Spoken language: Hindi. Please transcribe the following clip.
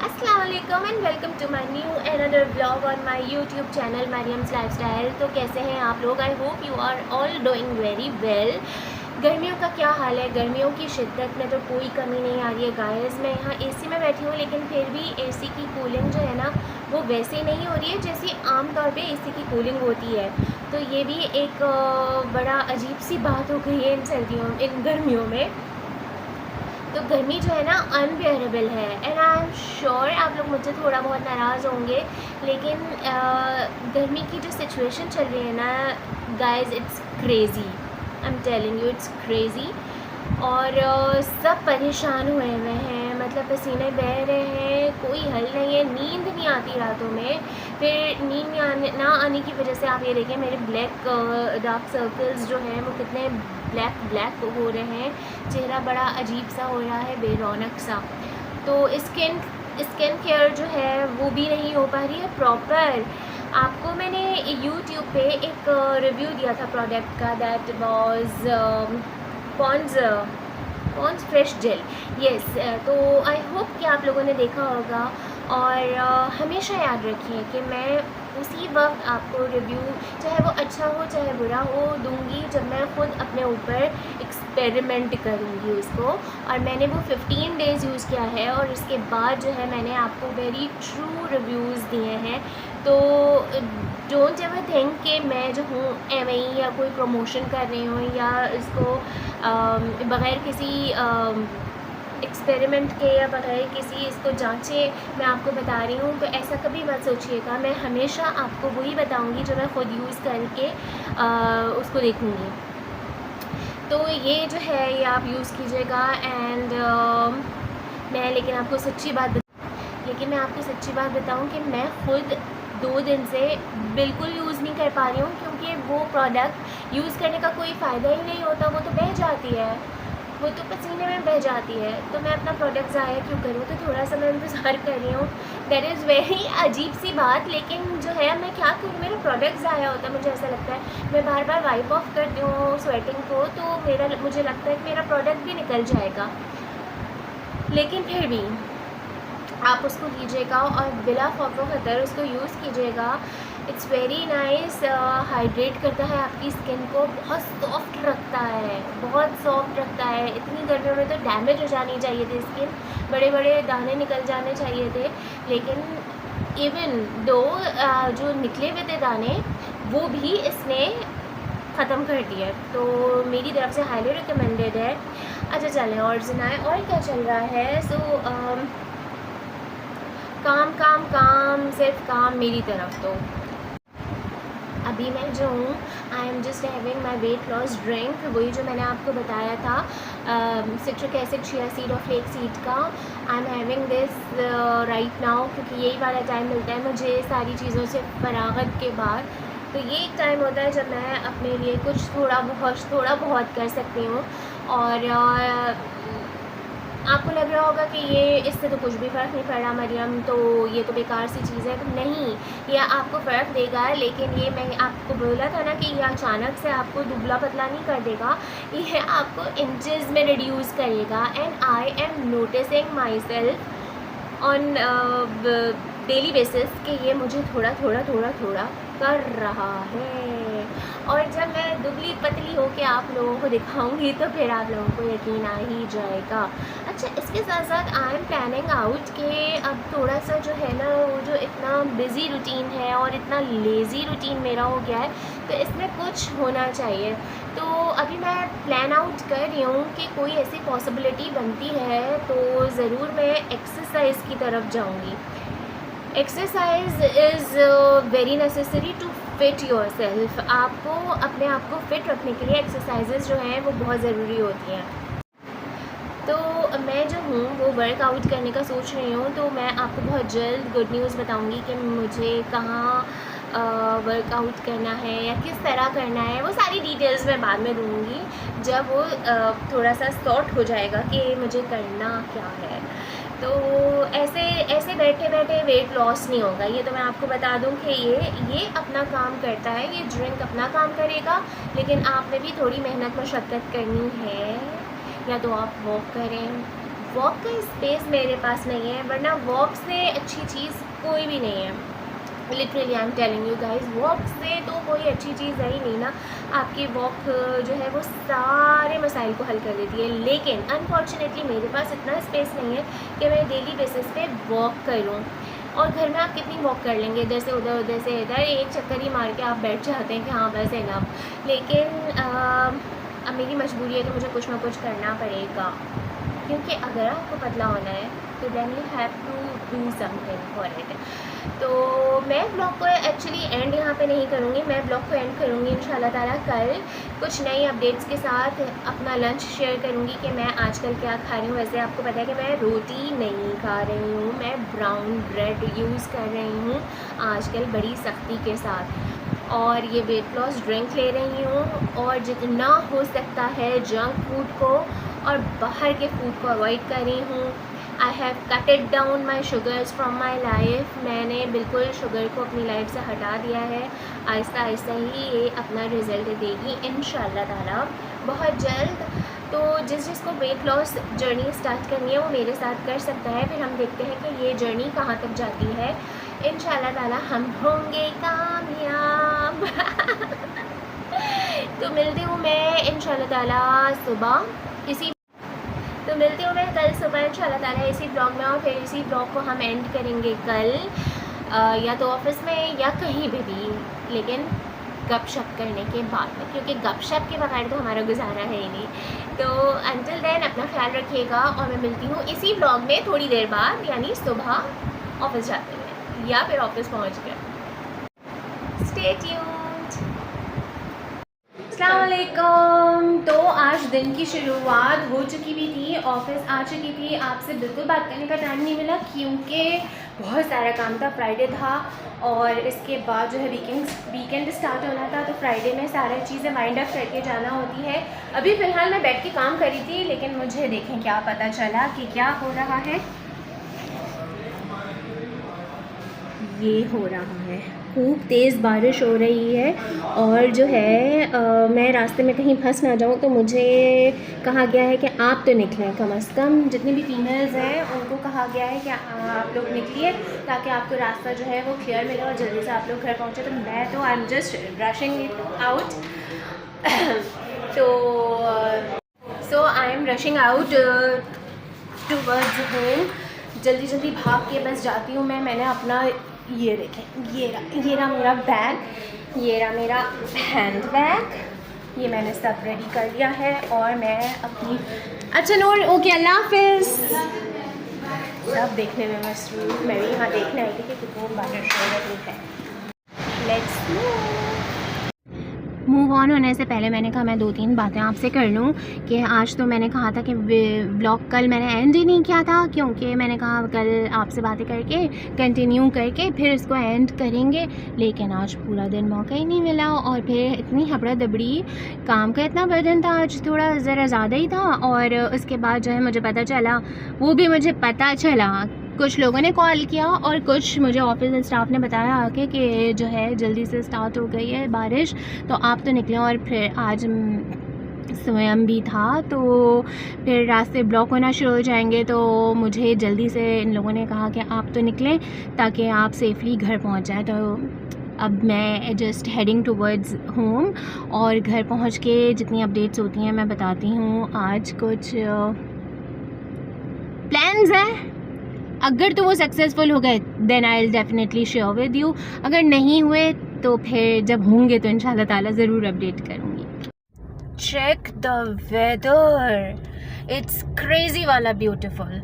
अस्सलाम वालेकुम and welcome to my new another blog on my YouTube channel Mariam's lifestyle. तो कैसे हैं आप लोग? I hope you are all doing very well. गर्मियों का क्या हाल है? गर्मियों की शिद्दत में तो कोई कमी नहीं आ रही है गाइस। मैं यहाँ एसी में बैठी हूँ, लेकिन फिर भी एसी की कूलिंग जो है ना वो वैसे नहीं हो रही है जैसी आम तौर पे एसी की कूलिंग होती है। तो ये भी एक बड़ा अजीब सी बात हो गई है इन गर्मियों में। तो गर्मी जो है ना अनबेयरेबल है एंड आई एम श्योर आप लोग मुझसे थोड़ा बहुत नाराज़ होंगे, लेकिन गर्मी की जो सिचुएशन चल रही है ना guys, it's crazy. I am telling you, it's crazy. और सब परेशान हुए हुए हैं, मतलब पसीने बह रहे हैं, कोई हल नहीं है, नींद नहीं आती रातों में। फिर नींद ना आने की वजह से आप ये देखें मेरे ब्लैक डार्क सर्कल्स जो हैं वो कितने ब्लैक ब्लैक हो रहे हैं, चेहरा बड़ा अजीब सा हो रहा है, बेरौनक सा। तो स्किन केयर जो है वो भी नहीं हो पा रही है प्रॉपर। आपको मैंने यूट्यूब पे एक रिव्यू दिया था प्रोडक्ट का, that was Pond's fresh gel. Yes, तो आई होप कि आप लोगों ने देखा होगा। और हमेशा याद रखिए कि मैं उसी वक्त आपको रिव्यू, चाहे वो अच्छा हो चाहे बुरा हो, दूंगी जब मैं ख़ुद अपने ऊपर एक्सपेरिमेंट करूँगी उसको। और मैंने वो 15 डेज़ यूज़ किया है और इसके बाद जो है मैंने आपको वेरी ट्रू रिव्यूज़ दिए हैं। तो डोंट एवर थिंक कि मैं जो हूँ एम या कोई प्रमोशन कर रही हूँ या इसको बग़ैर किसी एक्सपेरिमेंट के या बगैर किसी इसको जांचे मैं आपको बता रही हूँ। तो ऐसा कभी मत सोचिएगा। मैं हमेशा आपको वही बताऊँगी जो मैं ख़ुद यूज़ करके उसको देखूँगी। तो ये जो है ये आप यूज़ कीजिएगा। एंड लेकिन मैं आपको सच्ची बात बताऊँ कि मैं ख़ुद 2 दिन से बिल्कुल यूज़ नहीं कर पा रही हूँ, क्योंकि वो प्रोडक्ट यूज़ करने का कोई फ़ायदा ही नहीं होता। वो तो बह जाती है, वो तो पसीने में बह जाती है, तो मैं अपना प्रोडक्ट ज़ाया क्यों करूँ? तो थोड़ा सा मैं इंतज़ार कर रही हूँ। दैट इज़ वेरी अजीब सी बात, लेकिन जो है मैं क्या करूँ, मेरा प्रोडक्ट ज़ाया होता है। मुझे ऐसा लगता है मैं बार बार वाइप ऑफ करती हूँ स्वेटिंग को, तो मुझे लगता है कि मेरा प्रोडक्ट भी निकल जाएगा, लेकिन फिर भी आप उसको लीजिएगा और बिला खौफ खतर उसको यूज़ कीजिएगा। इट्स वेरी नाइस, हाइड्रेट करता है आपकी स्किन को, बहुत सॉफ्ट रखता है, बहुत सॉफ्ट रखता है। इतनी गर्मियों में तो डैमेज हो जानी चाहिए थी स्किन, बड़े बड़े दाने निकल जाने चाहिए थे, लेकिन इवन दो जो निकले हुए थे दाने वो भी इसने ख़त्म कर दिया। तो मेरी तरफ से हाईली रिकमेंडेड है। अच्छा चलें और सुनाएं और क्या चल रहा है। सो काम सिर्फ काम मेरी तरफ। तो अभी मैं जो हूँ I am just having my weight loss drink, वही जो मैंने आपको बताया था, सिट्रिक एसिड, चिया सीड और फ्लेक सीड का। I am having this right now, क्योंकि यही वाला टाइम मिलता है मुझे सारी चीज़ों से फरागत के बाद। तो ये एक टाइम होता है जब मैं अपने लिए कुछ थोड़ा बहुत कर सकती हूँ। और आपको लग रहा होगा कि ये इससे तो कुछ भी फ़र्क नहीं पड़ा मरियम, तो ये तो बेकार सी चीज़ है। तो नहीं, ये आपको फ़र्क देगा, लेकिन ये मैं आपको बोला था ना कि ये अचानक से आपको दुबला पतला नहीं कर देगा, ये आपको इंचेस में रिड्यूस करेगा। And I am noticing my self on daily basis कि ये मुझे थोड़ा कर रहा है। और जब मैं दुबली पतली होकर आप लोगों को दिखाऊंगी तो फिर आप लोगों को यकीन आ ही जाएगा। अच्छा, इसके साथ साथ आई एम प्लानिंग आउट कि अब थोड़ा सा जो है ना, वो जो इतना बिज़ी रूटीन है और इतना लेज़ी रूटीन मेरा हो गया है, तो इसमें कुछ होना चाहिए। तो अभी मैं प्लान आउट कर रही हूँ कि कोई ऐसी पॉसिबिलिटी बनती है तो ज़रूर मैं एक्सरसाइज की तरफ जाऊँगी। Exercise is very necessary to fit yourself. आपको अपने आप को फिट रखने के लिए एक्सरसाइजेज जो हैं वो बहुत ज़रूरी होती हैं। तो मैं जो हूँ वो वर्कआउट करने का सोच रही हूँ, तो मैं आपको बहुत जल्द गुड न्यूज़ बताऊँगी कि मुझे कहाँ वर्कआउट करना है या किस तरह करना है। वो सारी डिटेल्स मैं बाद में दूँगी जब वो थोड़ा सा सॉर्ट हो जाएगा कि मुझे करना क्या है। तो ऐसे बैठे बैठे वेट लॉस नहीं होगा, ये तो मैं आपको बता दूं कि ये अपना काम करता है, ये ड्रिंक अपना काम करेगा, लेकिन आपने भी थोड़ी मेहनत मशक्क़त करनी है। या तो आप वॉक करें, वॉक का स्पेस मेरे पास नहीं है, वरना वॉक से अच्छी चीज़ कोई भी नहीं है। Literally I am telling you guys, walk से तो कोई अच्छी चीज़ है ही नहीं ना। आपकी वॉक जो है वो सारे मसाइल को हल कर देती है, लेकिन अनफॉर्चुनेटली मेरे पास इतना स्पेस नहीं है कि मैं डेली बेसिस पे वॉक करूँ। और घर में आप कितनी वॉक कर लेंगे, इधर से उधर से इधर, एक चक्कर ही मार के आप बैठ जाते हैं कि हाँ बस है ना। लेकिन अब मेरी मजबूरी है कि मुझे कुछ ना कुछ करना पड़ेगा, क्योंकि अगर आपको पतला होना है तो then you have to do something for it. तो मैं ब्लॉग को एक्चुअली एंड यहाँ पे नहीं करूँगी, मैं ब्लॉग को एंड करूँगी इंशाल्लाह ताला कल कुछ नई अपडेट्स के साथ। अपना लंच शेयर करूँगी कि मैं आजकल क्या खा रही हूँ। वैसे आपको पता है कि मैं रोटी नहीं खा रही हूँ, मैं ब्राउन ब्रेड यूज़ कर रही हूँ आजकल बड़ी सख्ती के साथ, और ये वेट लॉस ड्रिंक ले रही हूँ, और जितना हो सकता है जंक फूड को और बाहर के फूड को अवॉइड कर रही हूँ। I have कटेड down my sugars from my life, मैंने बिल्कुल शुगर को अपनी लाइफ से हटा दिया है। आहिस्ता आहिस्ता ही ये अपना रिज़ल्ट देगी इंशाल्लाह ताला बहुत जल्द। तो जिसको वेट लॉस जर्नी स्टार्ट करनी है वो मेरे साथ कर सकता है, फिर हम देखते हैं कि ये जर्नी कहाँ तक जाती है। इंशाल्लाह ताला हम होंगे कामयाब। तो मिलती हूँ मैं इंशाल्लाह ताला सुबह कल सुबह इंशाल्लाह ताला इसी ब्लॉग में, और फिर इसी ब्लॉग को हम एंड करेंगे कल या तो ऑफिस में या कहीं भी, लेकिन गपशप करने के बाद में, क्योंकि गपशप के बगैर तो हमारा गुजारा है ही नहीं। तो अंटिल देन अपना ख्याल रखिएगा, और मैं मिलती हूँ इसी ब्लॉग में थोड़ी देर बाद, यानी सुबह ऑफिस जाते हुए या फिर ऑफिस पहुँच कर। Stay tuned. अस्सलाम वालेकुम। तो आज दिन की शुरुआत हो चुकी भी थी, ऑफिस आ चुकी थी, आपसे बिल्कुल बात करने का टाइम नहीं मिला क्योंकि बहुत सारा काम था। फ्राइडे था और इसके बाद जो है वीकेंड स्टार्ट होना था, तो फ्राइडे में सारी चीज़ें वाइंड अप करके जाना होती है। अभी फ़िलहाल मैं बैठ के काम कर रही थी, लेकिन मुझे देखें क्या पता चला कि क्या हो रहा है। ये हो रहा है, खूब तेज़ बारिश हो रही है, और जो है मैं रास्ते में कहीं फंस ना जाऊँ, तो मुझे कहा गया है कि आप तो निकलें, कम से कम जितनी भी फीमेल्स हैं उनको कहा गया है कि आप लोग निकलिए ताकि आपको रास्ता जो है वो क्लियर मिले और जल्दी से आप लोग घर पहुँचे। तो मैं तो I am just rushing it out. So I am rushing out towards home, जल्दी जल्दी भाग के बस जाती हूँ मैं। मैंने अपना ये देखें, ये रहा मेरा बैग, ये रहा मेरा हैंड बैग, ये मैंने सब रेडी कर लिया है, और मैं अपनी अच्छा नूर ओके अल्लाह हाफिज़। सब देखने में मसरूफ़, मैं भी यहाँ देखने आई थी कि कितनी बारिश हो रही है। लेट्स मूव ऑन होने से पहले मैंने कहा मैं 2-3 बातें आपसे कर लूँ कि आज तो मैंने कहा था कि व्लॉग कल मैंने एंड ही नहीं किया था, क्योंकि मैंने कहा कल आपसे बातें करके कंटिन्यू करके फिर इसको एंड करेंगे, लेकिन आज पूरा दिन मौका ही नहीं मिला, और फिर इतनी हबड़ा दबड़ी काम का इतना बर्डन था, आज थोड़ा ज़रा ज़्यादा ही था। और उसके बाद जो है मुझे पता चला कुछ लोगों ने कॉल किया और कुछ मुझे ऑफिस स्टाफ ने बताया आके कि जो है जल्दी से स्टार्ट हो गई है बारिश, तो आप तो निकले। और फिर आज स्वयं भी था, तो फिर रास्ते ब्लॉक होना शुरू हो जाएंगे, तो मुझे जल्दी से इन लोगों ने कहा कि आप तो निकलें ताकि आप सेफली घर पहुंच जाए। तो अब मैं जस्ट हेडिंग टूवर्ड्स होम, और घर पहुंच के जितनी अपडेट्स होती हैं मैं बताती हूँ। आज कुछ प्लान्स हैं, अगर तो वो सक्सेसफुल हो गए then I will definitely share with you, अगर नहीं हुए तो फिर जब होंगे तो इंशाल्लाह ताला ज़रूर अपडेट करूँगी। Check the weather, it's crazy वाला ब्यूटीफुल।